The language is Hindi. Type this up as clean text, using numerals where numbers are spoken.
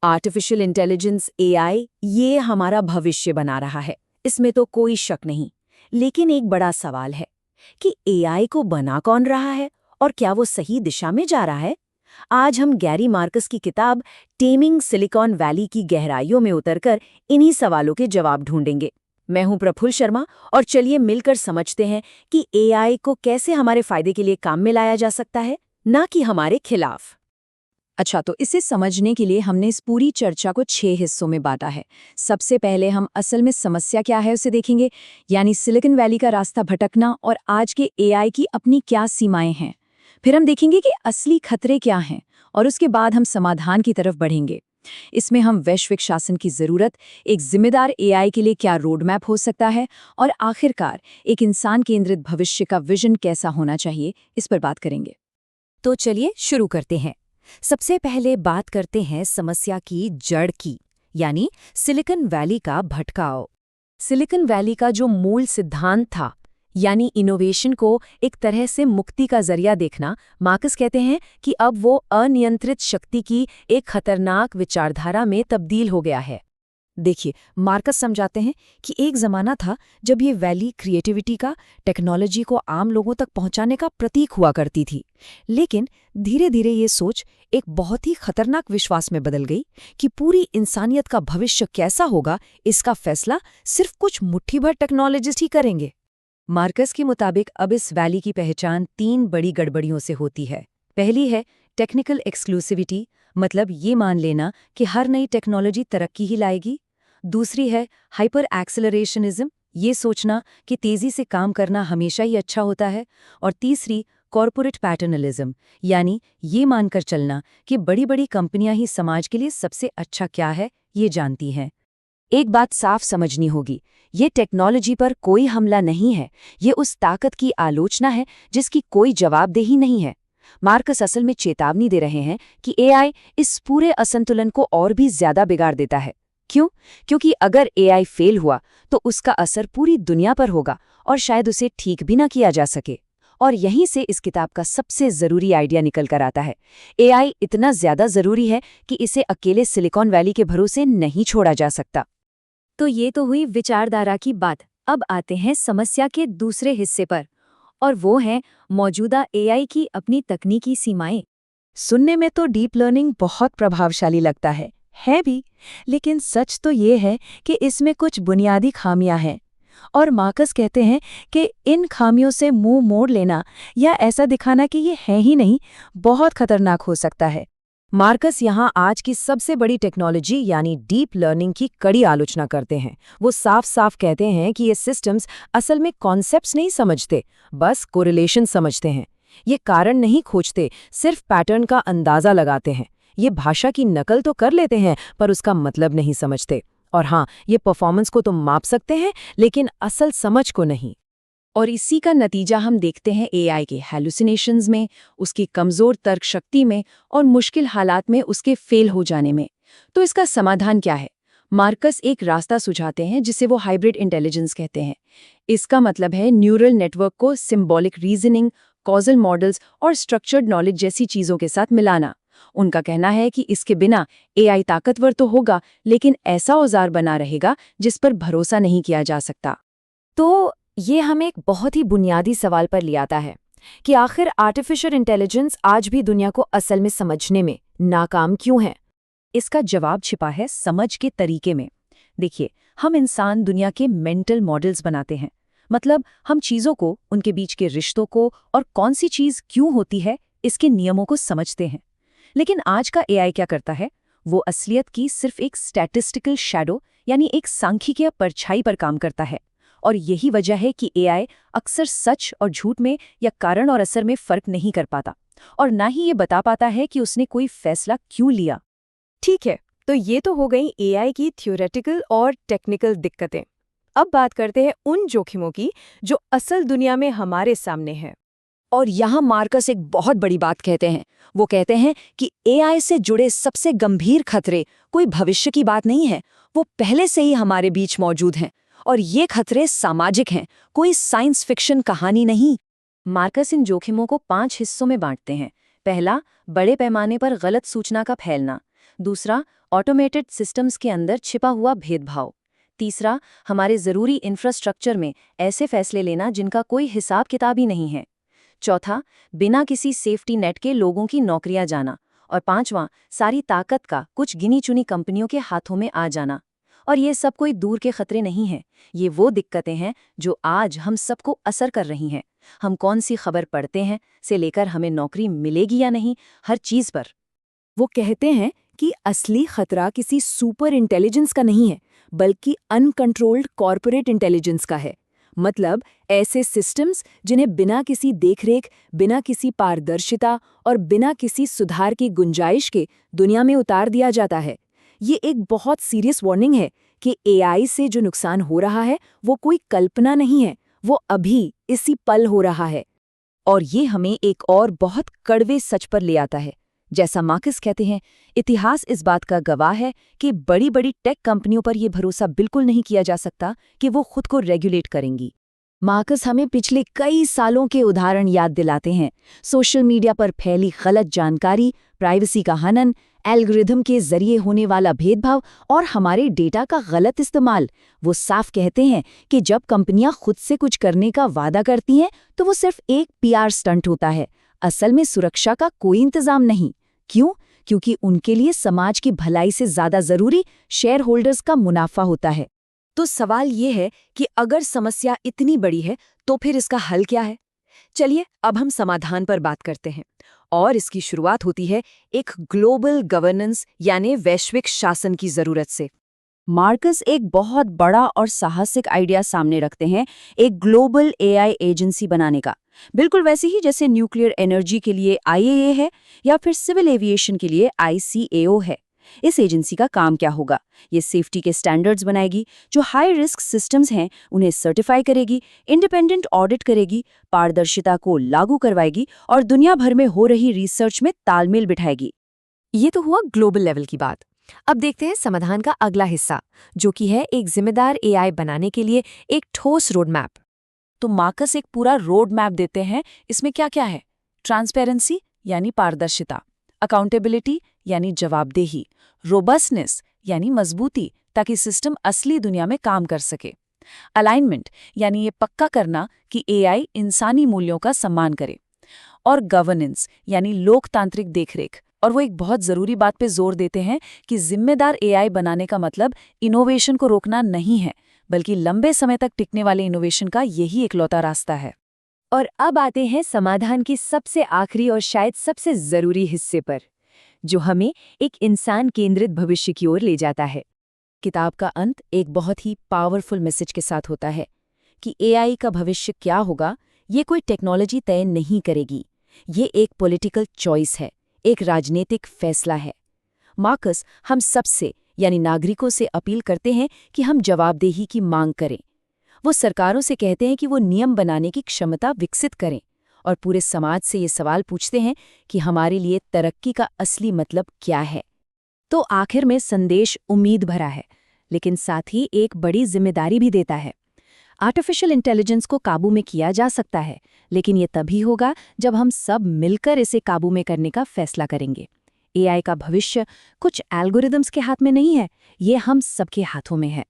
आर्टिफिशियल इंटेलिजेंस एआई ये हमारा भविष्य बना रहा है, इसमें तो कोई शक नहीं। लेकिन एक बड़ा सवाल है कि एआई को बना कौन रहा है और क्या वो सही दिशा में जा रहा है। आज हम गैरी मार्कस की किताब टेमिंग सिलिकॉन वैली की गहराइयों में उतरकर इन्हीं सवालों के जवाब ढूंढेंगे। मैं हूं प्रफुल्ल शर्मा और चलिए मिलकर समझते हैं कि एआई को कैसे हमारे फायदे के लिए काम में लाया जा सकता है, ना कि हमारे खिलाफ। अच्छा, तो इसे समझने के लिए हमने इस पूरी चर्चा को 6 हिस्सों में बांटा है। सबसे पहले हम असल में समस्या क्या है उसे देखेंगे, यानी सिलिकॉन वैली का रास्ता भटकना और आज के एआई की अपनी क्या सीमाएं हैं। फिर हम देखेंगे कि असली खतरे क्या हैं और उसके बाद हम समाधान की तरफ बढ़ेंगे। इसमें हम वैश्विक शासन की जरूरत, एक जिम्मेदार एआई के लिए क्या रोड मैप हो सकता है और आखिरकार एक इंसान केंद्रित भविष्य का विजन कैसा होना चाहिए, इस पर बात करेंगे। तो चलिए शुरू करते हैं। सबसे पहले बात करते हैं समस्या की जड़ की, यानी सिलिकॉन वैली का भटकाव। सिलिकॉन वैली का जो मूल सिद्धांत था, यानी इनोवेशन को एक तरह से मुक्ति का जरिया देखना, मार्कस कहते हैं कि अब वो अनियंत्रित शक्ति की एक खतरनाक विचारधारा में तब्दील हो गया है। देखिए, मार्कस समझाते हैं कि एक जमाना था जब ये वैली क्रिएटिविटी का, टेक्नोलॉजी को आम लोगों तक पहुंचाने का प्रतीक हुआ करती थी। लेकिन धीरे धीरे ये सोच एक बहुत ही खतरनाक विश्वास में बदल गई कि पूरी इंसानियत का भविष्य कैसा होगा, इसका फैसला सिर्फ कुछ मुट्ठी भर टेक्नोलॉजिस्ट ही करेंगे। मार्कस के मुताबिक अब इस वैली की पहचान 3 बड़ी गड़बड़ियों से होती है। पहली है टेक्निकल एक्सक्लूसिविटी, मतलब ये मान लेना कि हर नई टेक्नोलॉजी तरक्की ही लाएगी। दूसरी है हाइपर एक्सेलरेशनिज्म, ये सोचना कि तेजी से काम करना हमेशा ही अच्छा होता है। और तीसरी कॉर्पोरेट पैटर्नलिज्म, यानी ये मानकर चलना कि बड़ी बड़ी कंपनियां ही समाज के लिए सबसे अच्छा क्या है ये जानती हैं। एक बात साफ समझनी होगी, ये टेक्नोलॉजी पर कोई हमला नहीं है, ये उस ताकत की आलोचना है जिसकी कोई जवाबदेही नहीं है। मार्कस असल में चेतावनी दे रहे हैं कि एआई इस पूरे असंतुलन को और भी ज्यादा बिगाड़ देता है। क्यों? क्योंकि अगर एआई फेल हुआ तो उसका असर पूरी दुनिया पर होगा और शायद उसे ठीक भी ना किया जा सके। और यहीं से इस किताब का सबसे जरूरी आइडिया निकल कर आता है। एआई इतना ज्यादा जरूरी है कि इसे अकेले सिलिकॉन वैली के भरोसे नहीं छोड़ा जा सकता। तो ये तो हुई विचारधारा की बात। अब आते हैं समस्या के दूसरे हिस्से पर, और वो है मौजूदा एआई की अपनी तकनीकी सीमाएं। सुनने में तो डीप लर्निंग बहुत प्रभावशाली लगता है भी, लेकिन सच तो ये है कि इसमें कुछ बुनियादी खामियां हैं। और मार्कस कहते हैं कि इन खामियों से मुंह मोड़ लेना या ऐसा दिखाना कि ये है ही नहीं, बहुत खतरनाक हो सकता है। मार्कस यहाँ आज की सबसे बड़ी टेक्नोलॉजी यानी डीप लर्निंग की कड़ी आलोचना करते हैं। वो साफ साफ कहते हैं कि ये सिस्टम्स असल में कॉन्सेप्ट्स नहीं समझते, बस कोरिलेशन समझते हैं। ये कारण नहीं खोजते, सिर्फ पैटर्न का अंदाजा लगाते हैं। ये भाषा की नकल तो कर लेते हैं पर उसका मतलब नहीं समझते। और हाँ, ये परफॉर्मेंस को तो माप सकते हैं लेकिन असल समझ को नहीं। और इसी का नतीजा हम देखते हैं एआई के हैलुसिनेशंस में, उसकी कमजोर तर्क शक्ति में और मुश्किल हालात में उसके फेल हो जाने में। तो इसका समाधान क्या है? मार्कस एक रास्ता सुझाते हैं जिसे वो हाइब्रिड इंटेलिजेंस कहते हैं। इसका मतलब है न्यूरल नेटवर्क को सिंबॉलिक रीजनिंग, कॉजल मॉडल्स और स्ट्रक्चर्ड नॉलेज जैसी चीजों के साथ मिलाना। उनका कहना है कि इसके बिना एआई ताकतवर तो होगा लेकिन ऐसा औजार बना रहेगा जिस पर भरोसा नहीं किया जा सकता। तो ये हमें एक बहुत ही बुनियादी सवाल पर ले आता है कि आखिर आर्टिफिशियल इंटेलिजेंस आज भी दुनिया को असल में समझने में नाकाम क्यों है? इसका जवाब छिपा है समझ के तरीके में। देखिए, हम इंसान दुनिया के मेंटल मॉडल्स बनाते हैं, मतलब हम चीज़ों को, उनके बीच के रिश्तों को और कौन सी चीज़ क्यों होती है इसके नियमों को समझते हैं। लेकिन आज का एआई क्या करता है? वो असलियत की सिर्फ एक स्टैटिस्टिकल शैडो यानी एक सांख्यिकीय परछाई पर काम करता है। और यही वजह है कि एआई अक्सर सच और झूठ में या कारण और असर में फर्क नहीं कर पाता, और ना ही ये बता पाता है कि उसने कोई फैसला क्यों लिया। ठीक है, तो ये तो हो गई एआई की थ्योरेटिकल और टेक्निकल दिक्कतें। अब बात करते हैं उन जोखिमों की जो असल दुनिया में हमारे सामने हैं। और यहाँ मार्कस एक बहुत बड़ी बात कहते हैं। वो कहते हैं कि एआई से जुड़े सबसे गंभीर खतरे कोई भविष्य की बात नहीं है, वो पहले से ही हमारे बीच मौजूद हैं। और ये खतरे सामाजिक हैं, कोई साइंस फिक्शन कहानी नहीं। मार्कस इन जोखिमों को 5 हिस्सों में बांटते हैं। पहला, बड़े पैमाने पर गलत सूचना का फैलना। दूसरा, ऑटोमेटेड सिस्टम्स के अंदर छिपा हुआ भेदभाव। तीसरा, हमारे ज़रूरी इंफ्रास्ट्रक्चर में ऐसे फैसले लेना जिनका कोई हिसाब किताब ही नहीं है। चौथा, बिना किसी सेफ्टी नेट के लोगों की नौकरियां जाना। और पांचवां, सारी ताकत का कुछ गिनी चुनी कंपनियों के हाथों में आ जाना। और ये सब कोई दूर के खतरे नहीं हैं, ये वो दिक्कतें हैं जो आज हम सबको असर कर रही हैं। हम कौन सी खबर पढ़ते हैं से लेकर हमें नौकरी मिलेगी या नहीं, हर चीज़ पर। वो कहते हैं कि असली खतरा किसी सुपर इंटेलिजेंस का नहीं है, बल्कि अनकंट्रोल्ड कॉर्पोरेट इंटेलिजेंस का है। मतलब ऐसे सिस्टम्स जिन्हें बिना किसी देखरेख, बिना किसी पारदर्शिता और बिना किसी सुधार की गुंजाइश के दुनिया में उतार दिया जाता है। ये एक बहुत सीरियस वार्निंग है कि एआई से जो नुकसान हो रहा है वो कोई कल्पना नहीं है, वो अभी इसी पल हो रहा है। और ये हमें एक और बहुत कड़वे सच पर ले आता है। जैसा मार्कस कहते हैं, इतिहास इस बात का गवाह है कि बड़ी बड़ी टेक कंपनियों पर यह भरोसा बिल्कुल नहीं किया जा सकता कि वो खुद को रेगुलेट करेंगी। मार्कस हमें पिछले कई सालों के उदाहरण याद दिलाते हैं। सोशल मीडिया पर फैली गलत जानकारी, प्राइवेसी का हनन, एल्गोरिथम के जरिए होने वाला भेदभाव और हमारे डेटा का गलत इस्तेमाल। वो साफ कहते हैं कि जब कंपनियां खुद से कुछ करने का वादा करती हैं तो वो सिर्फ एक पीआर स्टंट होता है, असल में सुरक्षा का कोई इंतजाम नहीं। क्यों? क्योंकि उनके लिए समाज की भलाई से ज्यादा जरूरी शेयर होल्डर्स का मुनाफा होता है। तो सवाल ये है कि अगर समस्या इतनी बड़ी है तो फिर इसका हल क्या है? चलिए अब हम समाधान पर बात करते हैं। और इसकी शुरुआत होती है एक ग्लोबल गवर्नेंस यानी वैश्विक शासन की जरूरत से। मार्कस एक बहुत बड़ा और साहसिक आइडिया सामने रखते हैं, एक ग्लोबल एआई एजेंसी बनाने का। बिल्कुल वैसे ही जैसे न्यूक्लियर एनर्जी के लिए आईएए है या फिर सिविल एविएशन के लिए आईसीएओ है। इस एजेंसी का काम क्या होगा? ये सेफ्टी के स्टैंडर्ड्स बनाएगी, जो हाई रिस्क सिस्टम्स हैं उन्हें सर्टिफाई करेगी, इंडिपेंडेंट ऑडिट करेगी, पारदर्शिता को लागू करवाएगी और दुनिया भर में हो रही रिसर्च में तालमेल बिठाएगी। ये तो हुआ ग्लोबल लेवल की बात। अब देखते हैं समाधान का अगला हिस्सा, जो कि है एक जिम्मेदार एआई बनाने के लिए एक ठोस रोड मैप। तो मार्कस एक पूरा रोड मैप देते हैं। इसमें क्या क्या है? ट्रांसपेरेंसी यानी पारदर्शिता, अकाउंटेबिलिटी यानी जवाबदेही, रोबस्टनेस यानी मजबूती ताकि सिस्टम असली दुनिया में काम कर सके, अलाइनमेंट यानी ये पक्का करना कि एआई इंसानी मूल्यों का सम्मान करे, और गवर्नेंस यानी लोकतांत्रिक देखरेख। और वो एक बहुत ज़रूरी बात पे जोर देते हैं कि जिम्मेदार एआई बनाने का मतलब इनोवेशन को रोकना नहीं है, बल्कि लंबे समय तक टिकने वाले इनोवेशन का यही इकलौता रास्ता है। और अब आते हैं समाधान की सबसे आखिरी और शायद सबसे ज़रूरी हिस्से पर, जो हमें एक इंसान केंद्रित भविष्य की ओर ले जाता है। किताब का अंत एक बहुत ही पावरफुल मैसेज के साथ होता है कि एआई का भविष्य क्या होगा ये कोई टेक्नोलॉजी तय नहीं करेगी, ये एक पॉलिटिकल चॉइस है, एक राजनीतिक फैसला है। मार्कस हम सबसे यानी नागरिकों से अपील करते हैं कि हम जवाबदेही की मांग करें। वो सरकारों से कहते हैं कि वो नियम बनाने की क्षमता विकसित करें, और पूरे समाज से ये सवाल पूछते हैं कि हमारे लिए तरक्की का असली मतलब क्या है। तो आखिर में संदेश उम्मीद भरा है, लेकिन साथ ही एक बड़ी जिम्मेदारी भी देता है। आर्टिफिशियल इंटेलिजेंस को काबू में किया जा सकता है, लेकिन ये तभी होगा जब हम सब मिलकर इसे काबू में करने का फैसला करेंगे। एआई का भविष्य कुछ एल्गोरिदम्स के हाथ में नहीं है, ये हम सबके हाथों में है।